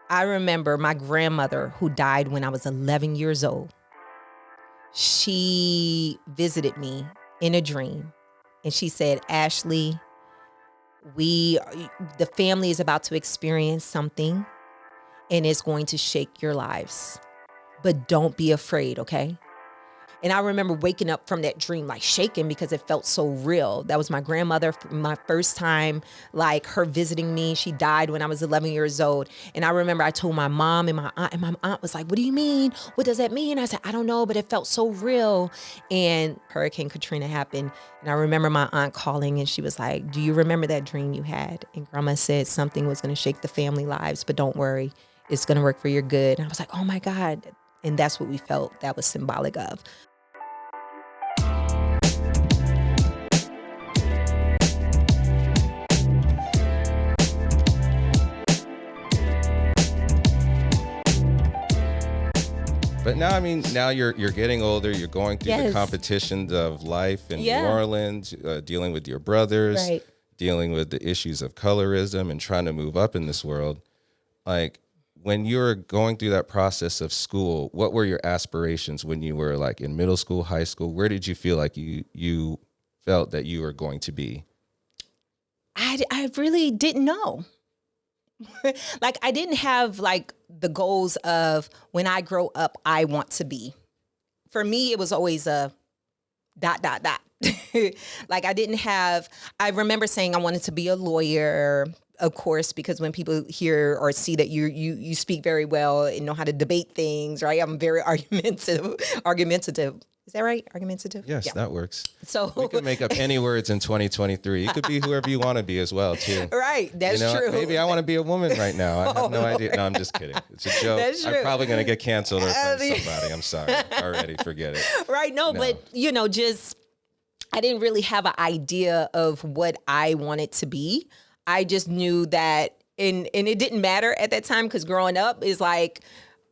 I remember my grandmother, who died when I was 11 years old. She visited me in a dream, and she said, Ashley, the family is about to experience something, and it's going to shake your lives. But don't be afraid, okay? And I remember waking up from that dream like shaking because it felt so real. That was my grandmother, my first time, like her visiting me. She died when I was 11 years old. And I remember I told my mom and my aunt was like, what do you mean? What does that mean? I said, I don't know, but it felt so real. And Hurricane Katrina happened. And I remember my aunt calling and she was like, do you remember that dream you had? And grandma said something was going to shake the family lives, but don't worry, it's going to work for your good. And I was like, oh my God. And that's what we felt that was symbolic of. But now, I mean, now you're getting older. You're going through the Yes. competitions of life in Yeah. New Orleans, dealing with your brothers, Right. dealing with the issues of colorism and trying to move up in this world. Like, when you were going through that process of school, what were your aspirations when you were like in middle school, high school? Where did you feel like you felt that you were going to be? I really didn't know. Like, I didn't have like the goals of when I grow up, I want to be. For me, it was always a ... Like, I remember saying I wanted to be a lawyer, of course, because when people hear or see that you speak very well and know how to debate things, right? I'm very argumentative. Is that right? Argumentative? Yes, Yeah. that works. So We could make up any words in 2023. You could be whoever you want to be as well, too. right, that's true. Maybe I want to be a woman right now. I have no idea. No, I'm just kidding. It's a joke. That's true. I'm probably going to get canceled or offend somebody. I'm sorry. Already, forget it. Right, no, but just I didn't really have an idea of what I wanted to be. I just knew that, and it didn't matter at that time because growing up is like,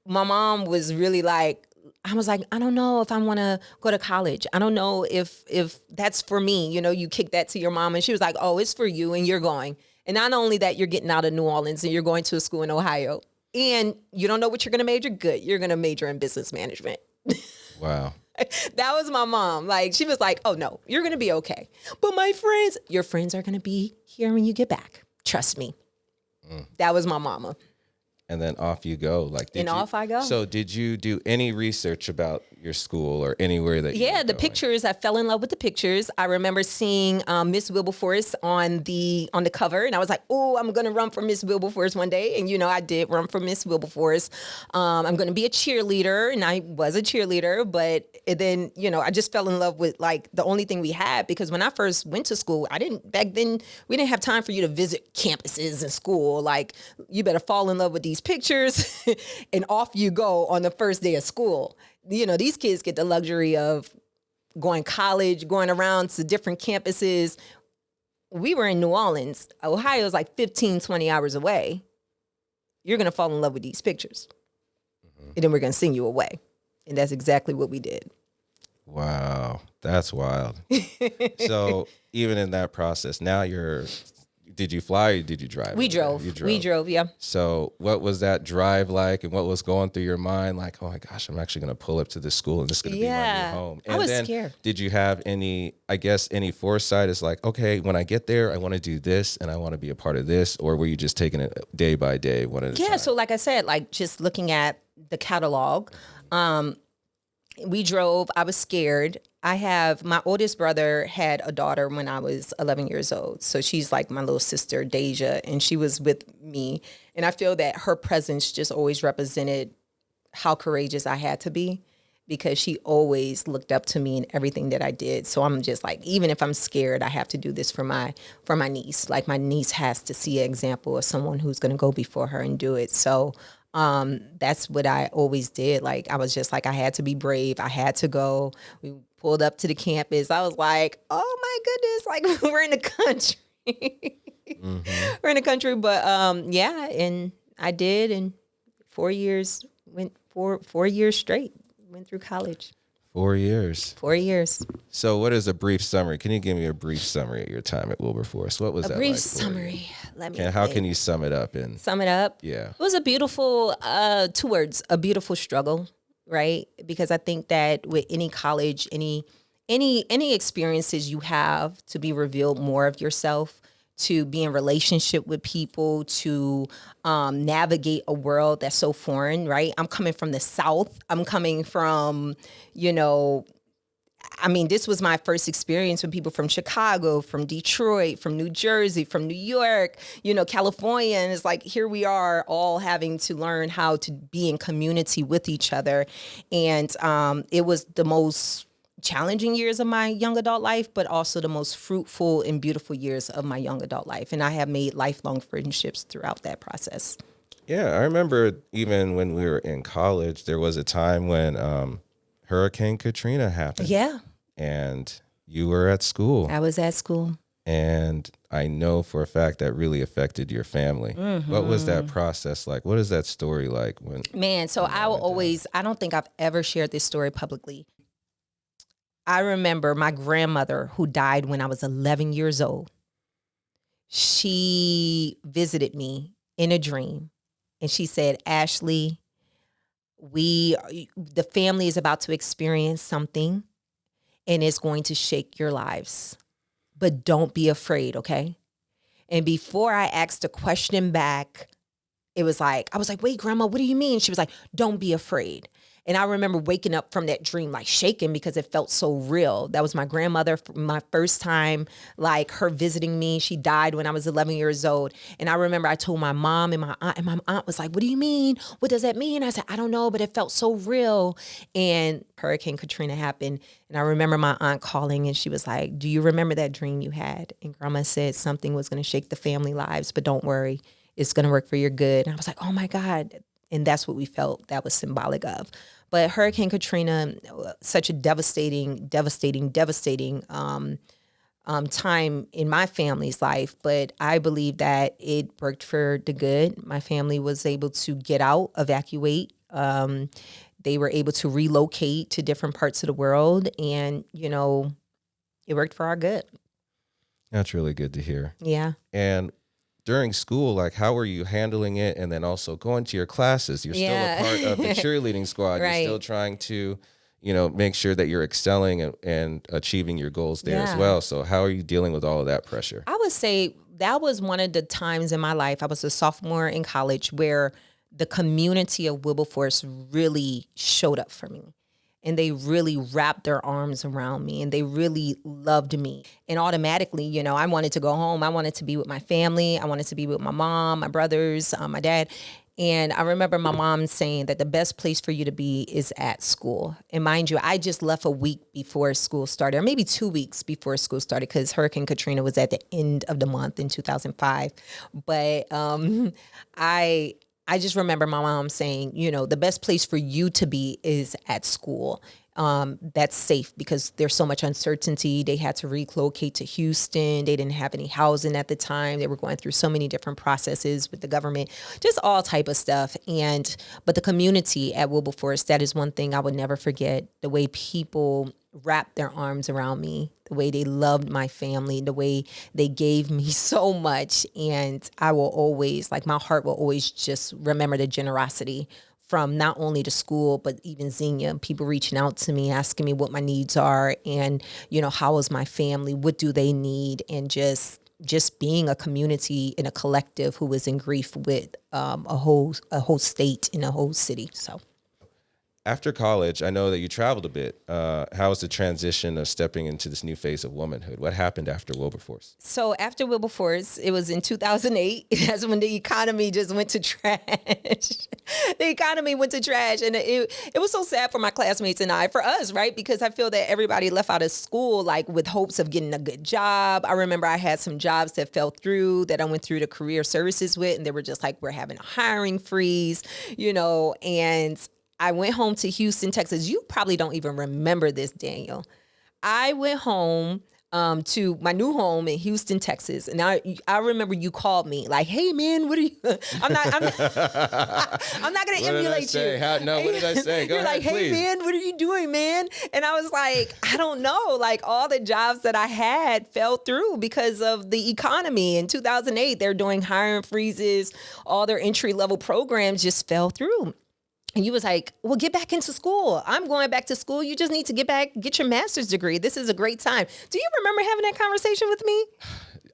my mom was really like, I was like, I don't know if I want to go to college. I don't know if that's for me. You kick that to your mom, and she was like, oh, it's for you, and you're going. And not only that, you're getting out of New Orleans and you're going to a school in Ohio, and you don't know what you're going to major. Good, you're going to major in business management. Wow. That was my mom. Like, she was like, oh no, you're going to be okay. But your friends are going to be here when you get back. Trust me. That was my mama. And then off you go. Off I go. So did you do any research about your school or anywhere that you were the going? pictures. I fell in love with the pictures. I remember seeing Miss Wilberforce on the cover, and I was like, oh, I'm going to run for Miss Wilberforce one day. And, I did run for Miss Wilberforce. I'm going to be a cheerleader, and I was a cheerleader. But then, I just fell in love with, like, the only thing we had, because when I first went to school, back then, we didn't have time for you to visit campuses and school. Like, you better fall in love with these pictures and off you go on the first day of school. These kids get the luxury of going college, going around to different campuses. We were in New Orleans. Ohio is like 15, 20 hours away. You're going to fall in love with these pictures. And then we're going to send you away. And that's exactly what we did. Wow. That's wild. So even in that process, now did you fly or did you drive? We drove. We drove, yeah. So what was that drive like, and what was going through your mind? Like, oh my gosh, I'm actually going to pull up to this school and this is going to be my new home. And I was then scared. Did you have any foresight? Is like, okay, when I get there, I want to do this and I want to be a part of this, or were you just taking it day by day, one at a time? Yeah, so like I said, like just looking at the catalog, we drove. I was scared. My oldest brother had a daughter when I was 11 years old. So she's like my little sister, Deja, and she was with me. And I feel that her presence just always represented how courageous I had to be, because she always looked up to me in everything that I did. So I'm just like, even if I'm scared, I have to do this for my niece. Like, my niece has to see an example of someone who's going to go before her and do it. So that's what I always did. Like, I was just like, I had to be brave. I had to go. We pulled up to the campus. I was like, oh my goodness, like, we're in the country. We're in the country. But yeah, and I did. And 4 years, went 4 years straight, went through college. 4 years. 4 years. So what is a brief summary? Can you give me a brief summary of your time at Wilberforce? What was A that brief like for you? summary. Let me And how think. can you sum it up in? Sum it up? Yeah. It was a beautiful, 2 words, a beautiful struggle, right? Because I think that with any college, any experiences you have to be revealed more of yourself, to be in relationship with people, to navigate a world that's so foreign, right? I'm coming from the South. I'm coming from, this was my first experience with people from Chicago, from Detroit, from New Jersey, from New York, California. And it's like, here we are all having to learn how to be in community with each other. And it was the most challenging years of my young adult life, but also the most fruitful and beautiful years of my young adult life. And I have made lifelong friendships throughout that process. Yeah, I remember even when we were in college, there was a time when Hurricane Katrina happened. Yeah. And you were at school. I was at school. And I know for a fact that really affected your family. Mm-hmm. What was that process like? What is that story like? I don't think I've ever shared this story publicly. I remember my grandmother, who died when I was 11 years old. She visited me in a dream, and she said, Ashley, the family is about to experience something, and it's going to shake your lives. But don't be afraid, okay? And before I asked a question back, I was like, wait, Grandma, what do you mean? She was like, don't be afraid. And I remember waking up from that dream, like shaking, because it felt so real. That was my grandmother, my first time, like her visiting me. She died when I was 11 years old. And I remember I told my mom and my aunt was like, what do you mean? What does that mean? I said, I don't know, but it felt so real. And Hurricane Katrina happened. And I remember my aunt calling, and she was like, do you remember that dream you had? And Grandma said something was going to shake the family lives, but don't worry, it's going to work for your good. And I was like, oh my God. And that's what we felt that was symbolic of. But Hurricane Katrina, such a devastating time in my family's life. But I believe that it worked for the good. My family was able to get out, evacuate. They were able to relocate to different parts of the world. And, it worked for our good. That's really good to hear. Yeah. And during school, like, how were you handling it? And then also going to your classes. You're still a part of the cheerleading squad. Right. You're still trying to, make sure that you're excelling and achieving your goals there as well. So how are you dealing with all of that pressure? I would say that was one of the times in my life. I was a sophomore in college where the community of Wilberforce really showed up for me. And they really wrapped their arms around me, and they really loved me. And automatically, I wanted to go home. I wanted to be with my family. I wanted to be with my mom, my brothers, my dad. And I remember my mom saying that the best place for you to be is at school. And mind you, I just left a week before school started, or maybe 2 weeks before school started, because Hurricane Katrina was at the end of the month in 2005. But I just remember my mom saying, the best place for you to be is at school. That's safe because there's so much uncertainty. They had to relocate to Houston. They didn't have any housing at the time. They were going through so many different processes with the government, just all type of stuff. But the community at Wilberforce, that is one thing I would never forget. The way people wrapped their arms around me, the way they loved my family, the way they gave me so much. And I will always, my heart will always just remember the generosity from not only the school, but even Xenia, people reaching out to me, asking me what my needs are, and, how is my family? What do they need? And just being a community and a collective who was in grief with a whole state and a whole city. So. After college, I know that you traveled a bit. How was the transition of stepping into this new phase of womanhood? What happened after Wilberforce? So after Wilberforce, it was in 2008. That's when the economy just went to trash. The economy went to trash. And it was so sad for my classmates and for us, right? Because I feel that everybody left out of school, with hopes of getting a good job. I remember I had some jobs that fell through that I went through the career services with, and they were just we're having a hiring freeze, and I went home to Houston, Texas. You probably don't even remember this, Daniel. I went home to my new home in Houston, Texas. And I remember you called me like, "Hey man, what are you?" I'm not going to emulate you. What did I say? Go You're ahead, like, "Hey please. man, what are you doing, man?" And I was like, I don't know. Like all the jobs that I had fell through because of the economy. In 2008, they're doing hiring freezes. All their entry level programs just fell through. And you was like, well, get back into school. I'm going back to school. You just need to get your master's degree. This is a great time. Do you remember having that conversation with me?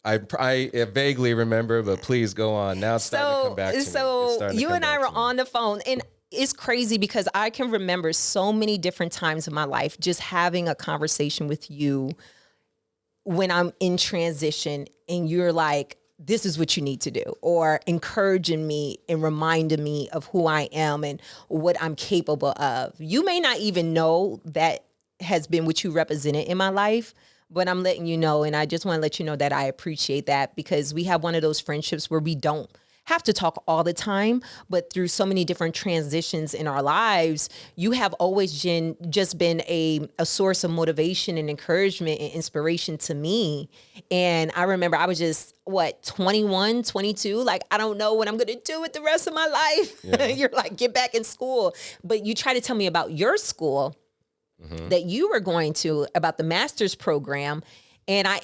I vaguely remember, but please go on. Now it's starting to come back to me. So you and I were on the phone, and it's crazy because I can remember so many different times in my life just having a conversation with you when I'm in transition and you're like, this is what you need to do, or encouraging me and reminding me of who I am and what I'm capable of. You may not even know that has been what you represented in my life, but I'm letting you know. And I just want to let you know that I appreciate that, because we have one of those friendships where we don't have to talk all the time, but through so many different transitions in our lives, you have always just been a source of motivation and encouragement and inspiration to me. And I remember I was just, 21, 22, like, I don't know what I'm going to do with the rest of my life. Yeah. You're like, get back in school. But you try to tell me about your school that you were going to, about the master's program. And I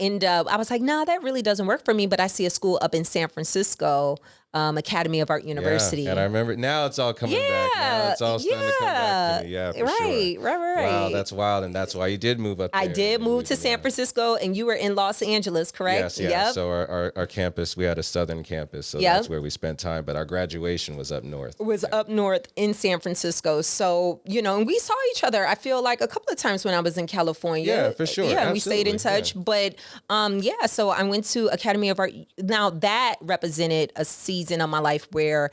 was like, nah, that really doesn't work for me. But I see a school up in San Francisco, Academy of Art University. Yeah, and I remember now it's all coming back. Now it's all starting to come back to me. Yeah, for sure. Right. Wow, that's wild. And that's why you did move up there. I did move to San Francisco, and you were in Los Angeles, correct? Yes, yeah. Yep. So our campus, we had a southern campus. So that's where we spent time. But our graduation was up north. Up north in San Francisco. So, and we saw each other, I feel like, a couple of times when I was in California. Yeah, for sure. Yeah, absolutely. we stayed in touch. Yeah. But so I went to Academy of Art. Now that represented a season of my life where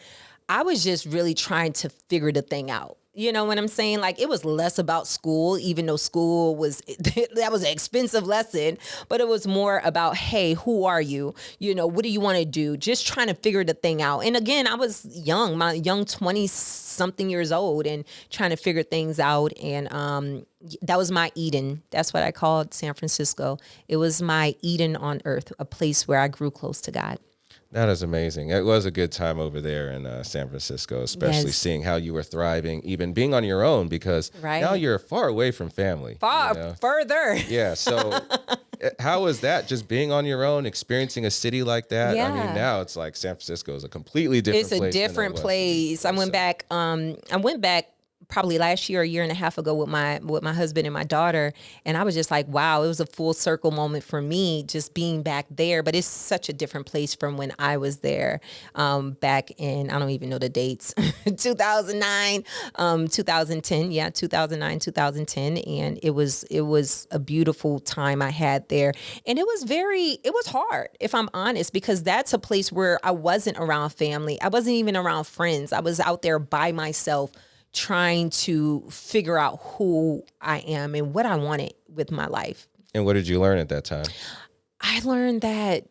I was just really trying to figure the thing out. You know what I'm saying? Like, it was less about school, even though school that was an expensive lesson, but it was more about, hey, who are you? What do you want to do? Just trying to figure the thing out. And again, I was young, my young 20 something years old, and trying to figure things out. And that was my Eden. That's what I called San Francisco. It was my Eden on earth, a place where I grew close to God. That is amazing. It was a good time over there in San Francisco, especially seeing how you were thriving, even being on your own, because now you're far away from family. Further. Yeah. So how was that, just being on your own, experiencing a city like that? Yeah. I mean, now it's like San Francisco is a completely different place. It's a different place. I went back probably last year, a year and a half ago with my husband and my daughter. And I was just like, wow, it was a full circle moment for me just being back there. But it's such a different place from when I was there back in, I don't even know the dates, 2009, 2010. Yeah, 2009, 2010. And it was a beautiful time I had there. And it was hard, if I'm honest, because that's a place where I wasn't around family. I wasn't even around friends. I was out there by myself, trying to figure out who I am and what I wanted with my life. And what did you learn at that time? I learned that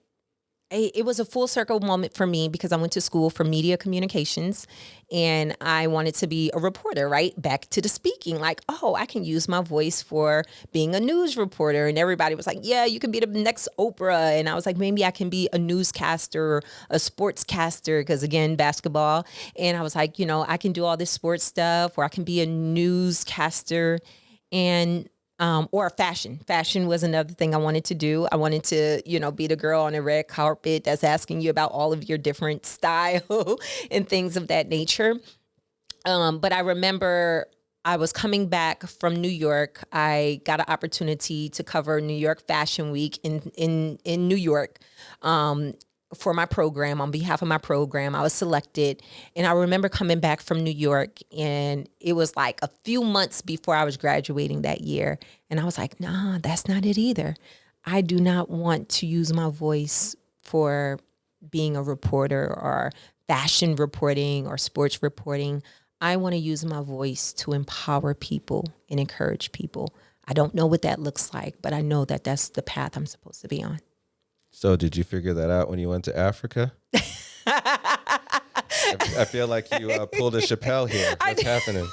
it was a full circle moment for me because I went to school for media communications and I wanted to be a reporter, right? Back to the speaking, like, oh, I can use my voice for being a news reporter. And everybody was like, yeah, you can be the next Oprah. And I was like, maybe I can be a newscaster or a sportscaster, because again, basketball. And I was like, I can do all this sports stuff, or I can be a newscaster. And or fashion. Fashion was another thing I wanted to do. I wanted to, be the girl on the red carpet that's asking you about all of your different style and things of that nature. But I remember I was coming back from New York. I got an opportunity to cover New York Fashion Week in New York. For my program, on behalf of my program, I was selected. And I remember coming back from New York, and it was like a few months before I was graduating that year. And I was like, nah, that's not it either. I do not want to use my voice for being a reporter or fashion reporting or sports reporting. I want to use my voice to empower people and encourage people. I don't know what that looks like, but I know that that's the path I'm supposed to be on. So did you figure that out when you went to Africa? I feel like you pulled a Chappelle here. What's happening?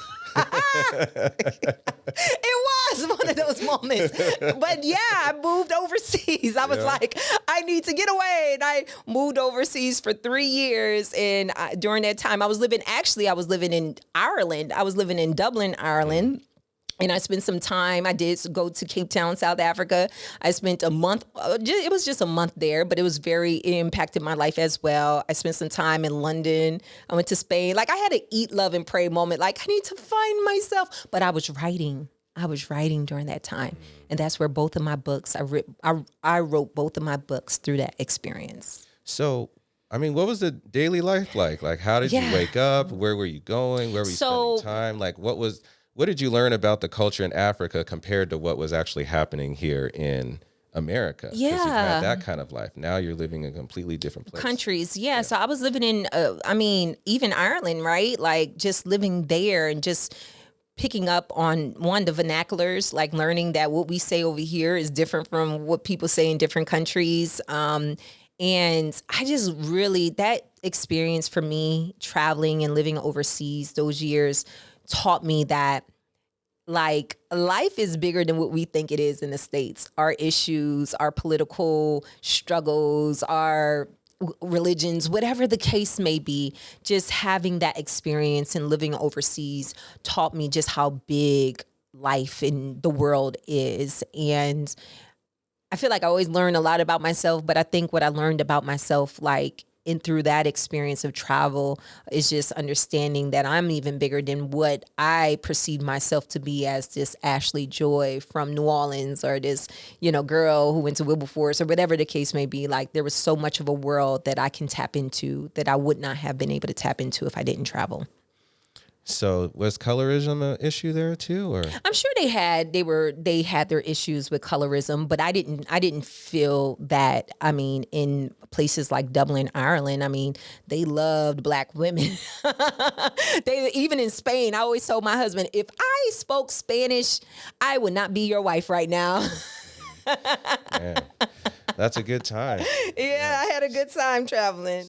It was one of those moments. But yeah, I moved overseas. I was like, I need to get away. And I moved overseas for 3 years. And during that time, I was living in Ireland. I was living in Dublin, Ireland. And I spent some time. I did go to Cape Town, South Africa. I spent a month. It was just a month there, but it impacted my life as well. I spent some time in London. I went to Spain. Like I had an eat, love, and pray moment. Like I need to find myself. But I was writing. During that time, and that's where both of my books. I wrote both of my books through that experience. So, I mean, what was the daily life like? Like, how did you wake up? Where were you going? Where were you spending time? Like, what did you learn about the culture in Africa compared to what was actually happening here in America? 'Cause you had that kind of life. Now you're living in a completely different place. Countries, yeah. So I was living in, even Ireland, right? Like just living there and just picking up on the vernaculars, like learning that what we say over here is different from what people say in different countries. And I just really, that experience for me, traveling and living overseas those years taught me that like life is bigger than what we think it is in the States. Our issues, our political struggles, our religions, whatever the case may be, just having that experience and living overseas taught me just how big life in the world is. And I feel like I always learn a lot about myself, but I think what I learned about myself, like and through that experience of travel, is just understanding that I'm even bigger than what I perceive myself to be as this Ashley Joy from New Orleans, or this, girl who went to Wilberforce, or whatever the case may be. Like there was so much of a world that I can tap into that I would not have been able to tap into if I didn't travel. So was colorism an issue there too, or? I'm sure they had their issues with colorism, but I didn't feel that. I mean, in places like Dublin, Ireland, I mean, they loved Black women. Even in Spain, I always told my husband, if I spoke Spanish, I would not be your wife right now. Man, that's a good time. Yeah, I had a good time traveling.